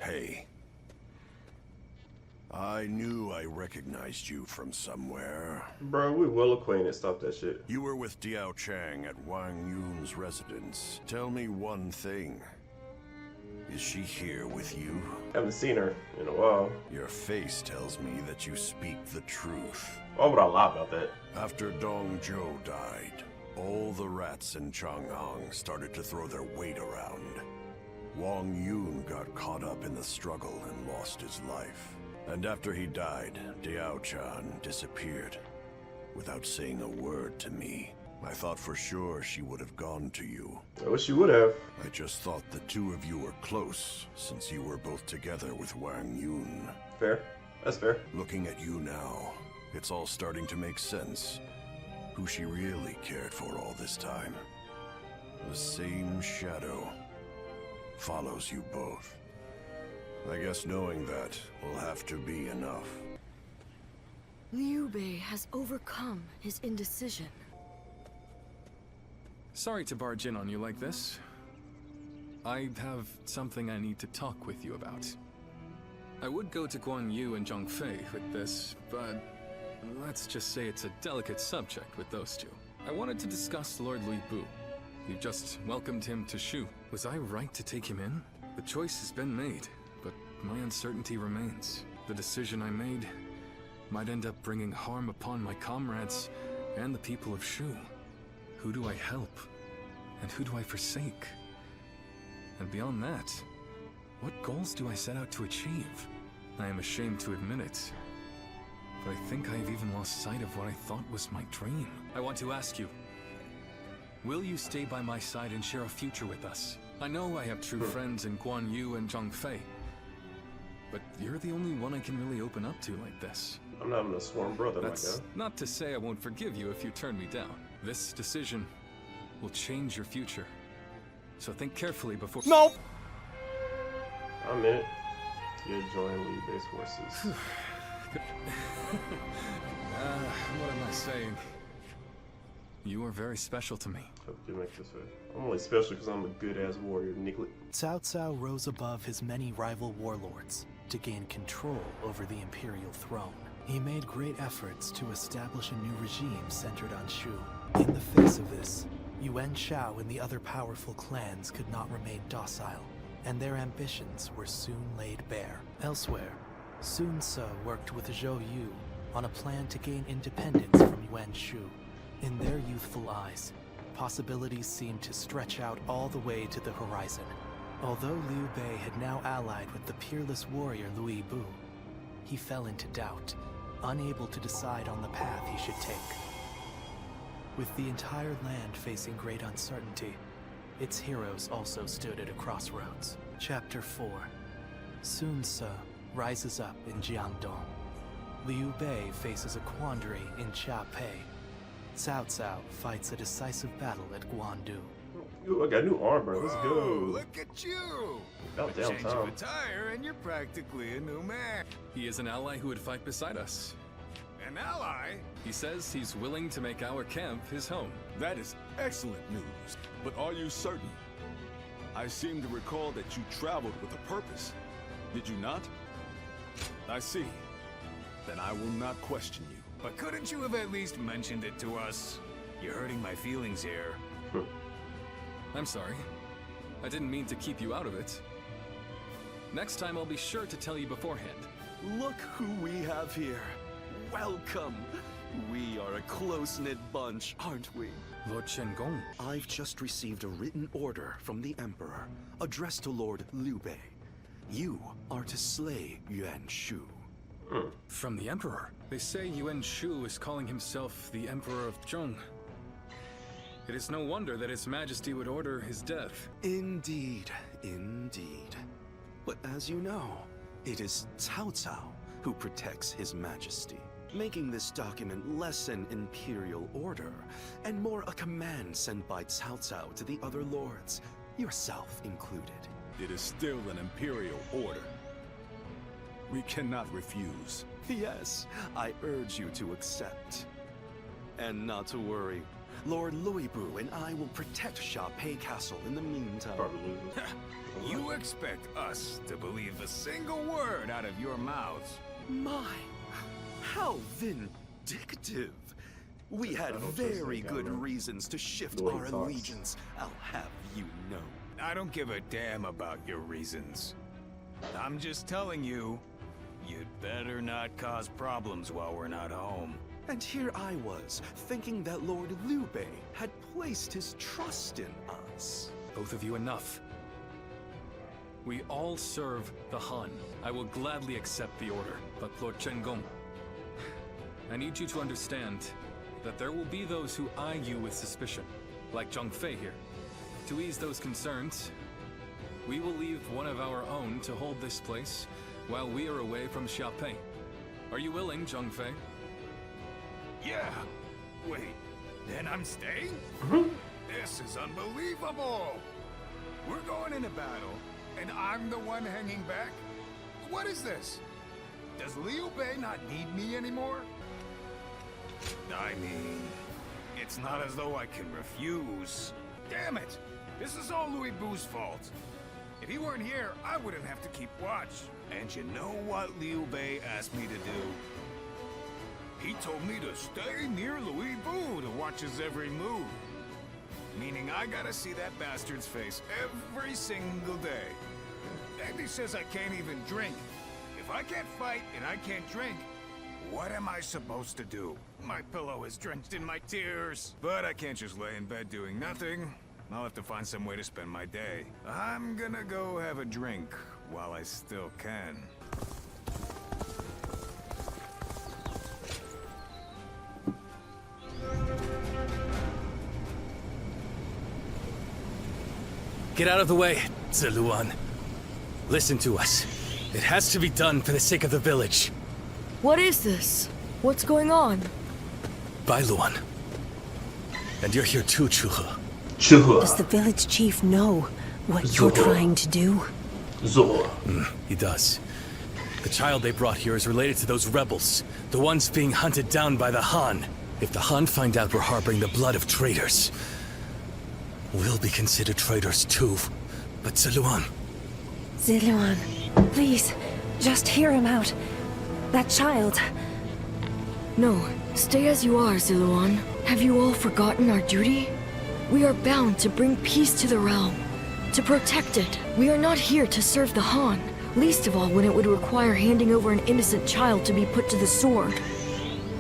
Pei. I knew I recognized you from somewhere. Bro, we well acquainted. Stop that shit. You were with Diao Chang at Wang Yun's residence. Tell me one thing. Is she here with you? Haven't seen her in a while. Your face tells me that you speak the truth. Why would I lie about that? After Dong Zhou died, all the rats in Changhang started to throw their weight around. Wang Yun got caught up in the struggle and lost his life. And after he died, Diao Chan disappeared without saying a word to me. I thought for sure she would have gone to you. I wish you would have. I just thought the two of you were close, since you were both together with Wang Yun. Fair. That's fair. Looking at you now, it's all starting to make sense. Who she really cared for all this time. The same shadow follows you both. I guess knowing that will have to be enough. Liu Bei has overcome his indecision. Sorry to barge in on you like this. I have something I need to talk with you about. I would go to Guan Yu and Zhang Fei with this, but let's just say it's a delicate subject with those two. I wanted to discuss Lord Lui Bu. You just welcomed him to Shu. Was I right to take him in? The choice has been made, but my uncertainty remains. The decision I made might end up bringing harm upon my comrades and the people of Shu. Who do I help? And who do I forsake? And beyond that, what goals do I set out to achieve? I am ashamed to admit it, but I think I have even lost sight of what I thought was my dream. I want to ask you, will you stay by my side and share a future with us? I know I have true friends in Guan Yu and Zhang Fei, but you're the only one I can really open up to like this. I'm not even a sworn brother, That's my guy. not to say I won't forgive you if you turn me down. This decision will change your future. So think carefully before— No! I'm in it. You join Liu Bei's forces. What am I saying? You are very special to me. Hope you make this way. I'm only special because I'm a good-ass warrior, Nicklet. Cao Cao rose above his many rival warlords to gain control over the imperial throne. He made great efforts to establish a new regime centered on Shu. In the face of this, Yuan Shao and the other powerful clans could not remain docile, and their ambitions were soon laid bare. Elsewhere, Sun Ce worked with Zhou Yu on a plan to gain independence from Yuan Shu. In their youthful eyes, possibilities seemed to stretch out all the way to the horizon. Although Liu Bei had now allied with the peerless warrior Lui Bu, he fell into doubt, unable to decide on the path he should take. With the entire land facing great uncertainty, its heroes also stood at a crossroads. Chapter 4. Sun Ce rises up in Jiangdong. Liu Bei faces a quandary in Chia-Pei. Cao Cao fights a decisive battle at Guandu. Ooh, I got a new arm, bro. Let's Whoa, go. look at you! About A damn change of time. attire and you're practically a new man. He is an ally who would fight beside us. An ally? He says he's willing to make our camp his home. That is excellent news. But are you certain? I seem to recall that you traveled with a purpose. Did you not? I see. Then I will not question you. But couldn't you have at least mentioned it to us? You're hurting my feelings here. I'm sorry. I didn't mean to keep you out of it. Next time I'll be sure to tell you beforehand. Look who we have here. Welcome. We are a close-knit bunch, aren't we? Lord Shen-Gong. I've just received a written order from the Emperor, addressed to Lord Liu Bei. You are to slay Yuan Shu. From the Emperor. They say Yuan Shu is calling himself the Emperor of Zhong. It is no wonder that His Majesty would order his death. Indeed, indeed. But as you know, it is Cao Cao who protects His Majesty, making this document less an imperial order and more a command sent by Cao Cao to the other lords, yourself included. It is still an imperial order. We cannot refuse. Yes, I urge you to accept. And not to worry, Lord Louisbu and I will protect Sha-Pei Castle in the meantime. Probably loses. You expect us to believe a single word out of your mouths? My, how vindictive. We had I don't trust very that guy, good man. reasons to shift The way he our talks. allegiance, I'll have you know. I don't give a damn about your reasons. I'm just telling you, you'd better not cause problems while we're not home. And here I was, thinking that Lord Liu Bei had placed his trust in us. Both of you, enough. We all serve the Han. I will gladly accept the order. But Lord Chen Gong, I need you to understand that there will be those who eye you with suspicion, like Zhang Fei here. To ease those concerns, we will leave one of our own to hold this place while we are away from Sha-Pei. Are you willing, Zhang Fei? Yeah. Wait, then I'm staying? This is unbelievable! We're going into battle, and I'm the one hanging back? What is this? Does Liu Bei not need me anymore? I mean, it's not as though I can refuse. Damn it! This is all Louis Bu's fault. If he weren't here, I wouldn't have to keep watch. And you know what Liu Bei asked me to do? He told me to stay near Louis Bu to watch his every move. Meaning I gotta see that bastard's face every single day. And he says I can't even drink. If I can't fight and I can't drink, what am I supposed to do? My pillow is drenched in my tears. But I can't just lay in bed doing nothing. I'll have to find some way to spend my day. I'm gonna go have a drink while I still can. Get out of the way, Ziluan. Listen to us. It has to be done for the sake of the village. What is this? What's going on? Bailuan. And you're here too, Chuhe. Does the village chief know what you're trying to do? He does. The child they brought here is related to those rebels, the ones being hunted down by the Han. If the Han find out we're harboring the blood of traitors, we'll be considered traitors too. But Ziluan... Ziluan, please, just hear him out. That child... No, stay as you are, Ziluan. Have you all forgotten our duty? We are bound to bring peace to the realm, to protect it. We are not here to serve the Han, least of all when it would require handing over an innocent child to be put to the sword.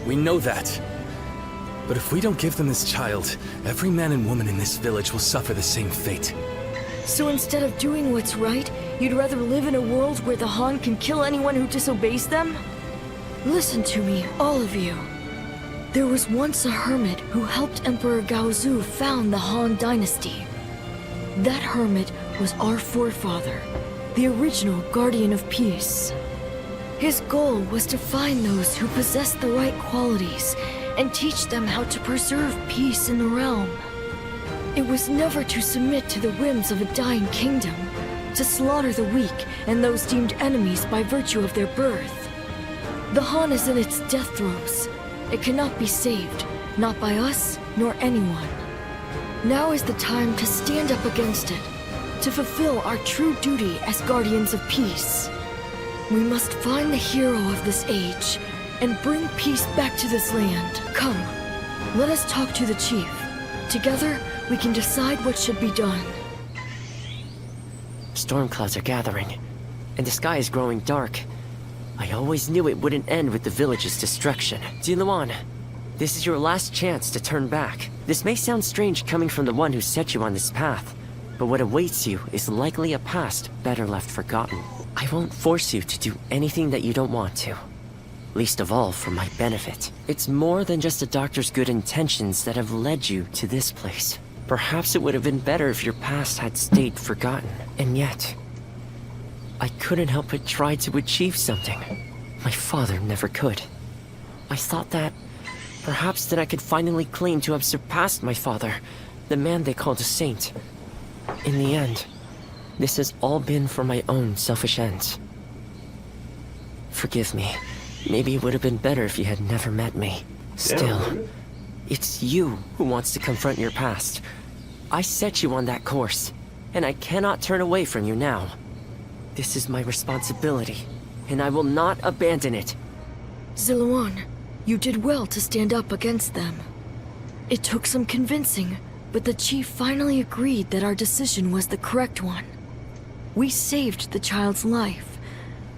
We know that. But if we don't give them this child, every man and woman in this village will suffer the same fate. So instead of doing what's right, you'd rather live in a world where the Han can kill anyone who disobeys them? Listen to me, all of you. There was once a hermit who helped Emperor Gaozu found the Han Dynasty. That hermit was our forefather, the original Guardian of Peace. His goal was to find those who possessed the right qualities and teach them how to preserve peace in the realm. It was never to submit to the whims of a dying kingdom, to slaughter the weak and those deemed enemies by virtue of their birth. The Han is in its death throes. It cannot be saved, not by us, nor anyone. Now is the time to stand up against it, to fulfill our true duty as guardians of peace. We must find the hero of this age, and bring peace back to this land. Come, let us talk to the chief. Together, we can decide what should be done. Storm clouds are gathering, and the sky is growing dark. I always knew it wouldn't end with the village's destruction. Ziluan, this is your last chance to turn back. This may sound strange coming from the one who set you on this path, but what awaits you is likely a past better left forgotten. I won't force you to do anything that you don't want to. Least of all for my benefit. It's more than just a doctor's good intentions that have led you to this place. Perhaps it would have been better if your past had stayed forgotten. And yet, I couldn't help but try to achieve something. My father never could. I thought that perhaps that I could finally claim to have surpassed my father, the man they called a saint. In the end, this has all been for my own selfish ends. Forgive me. Maybe it would have been better if you had never met me. Still, It's you who wants to confront your past. I set you on that course, and I cannot turn away from you now. This is my responsibility, and I will not abandon it. Ziluan, you did well to stand up against them. It took some convincing, but the chief finally agreed that our decision was the correct one. We saved the child's life,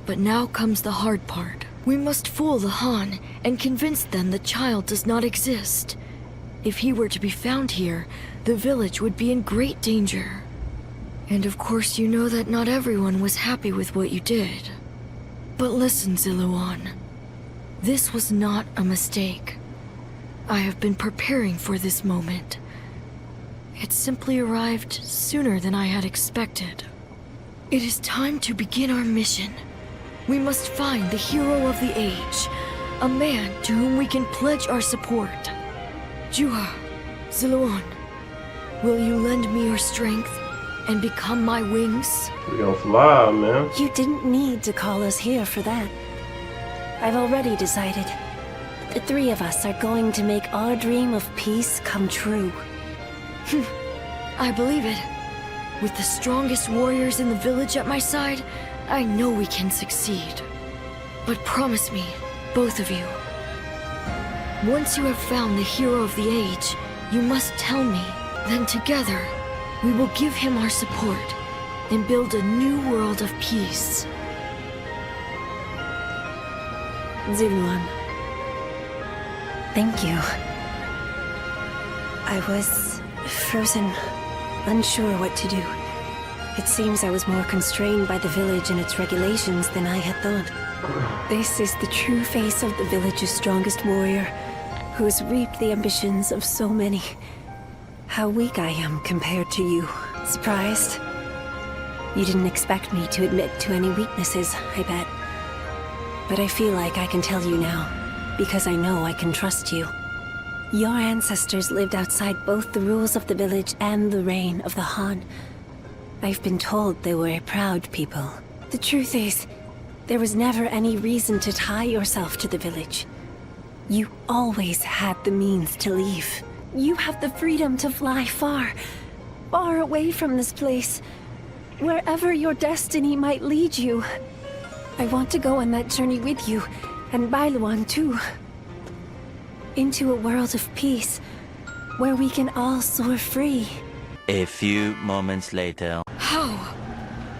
but now comes the hard part. We must fool the Han and convince them the child does not exist. If he were to be found here, the village would be in great danger. And of course you know that not everyone was happy with what you did. But listen, Ziluan. This was not a mistake. I have been preparing for this moment. It simply arrived sooner than I had expected. It is time to begin our mission. We must find the hero of the age, a man to whom we can pledge our support. Juha, Ziluan, will you lend me your strength and become my wings? We gonna fly, man. You didn't need to call us here for that. I've already decided. The three of us are going to make our dream of peace come true. I believe it. With the strongest warriors in the village at my side, I know we can succeed. But promise me, both of you. Once you have found the hero of the age, you must tell me. Then together, we will give him our support and build a new world of peace. Ziluan. Thank you. I was frozen, unsure what to do. It seems I was more constrained by the village and its regulations than I had thought. This is the true face of the village's strongest warrior, who has reaped the ambitions of so many. How weak I am compared to you. Surprised? You didn't expect me to admit to any weaknesses, I bet. But I feel like I can tell you now, because I know I can trust you. Your ancestors lived outside both the rules of the village and the reign of the Han. I've been told they were a proud people. The truth is, there was never any reason to tie yourself to the village. You always had the means to leave. You have the freedom to fly far, far away from this place. Wherever your destiny might lead you. I want to go on that journey with you, and Bailuan too. Into a world of peace, where we can all soar free. A few moments later. How?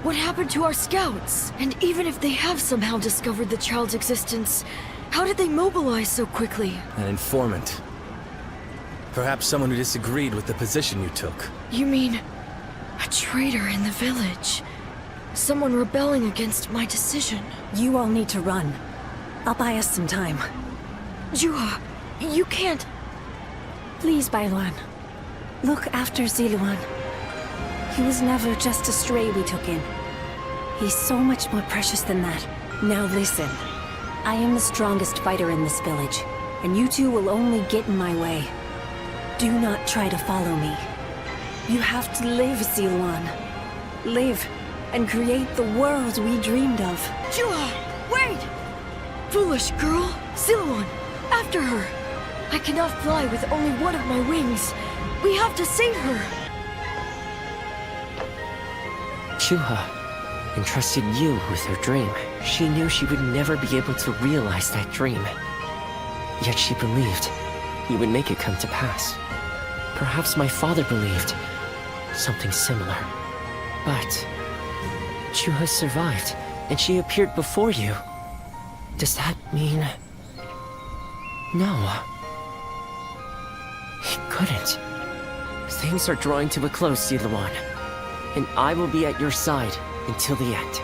What happened to our scouts? And even if they have somehow discovered the child's existence, how did they mobilize so quickly? An informant. Perhaps someone who disagreed with the position you took. You mean a traitor in the village? Someone rebelling against my decision? You all need to run. I'll buy us some time. Juha, you can't... Please, Bailuan. Look after Ziluan. He was never just a stray we took in. He's so much more precious than that. Now listen. I am the strongest fighter in this village, and you two will only get in my way. Do not try to follow me. You have to live, Ziluan. Live, and create the world we dreamed of. Juha, wait! Foolish girl! Ziluan, after her! I cannot fly with only one of my wings. We have to save her! Juha entrusted you with her dream. She knew she would never be able to realize that dream. Yet she believed you would make it come to pass. Perhaps my father believed something similar. But Juha survived, and she appeared before you. Does that mean... No. It couldn't. Things are drawing to a close, Ziluan. And I will be at your side until the end.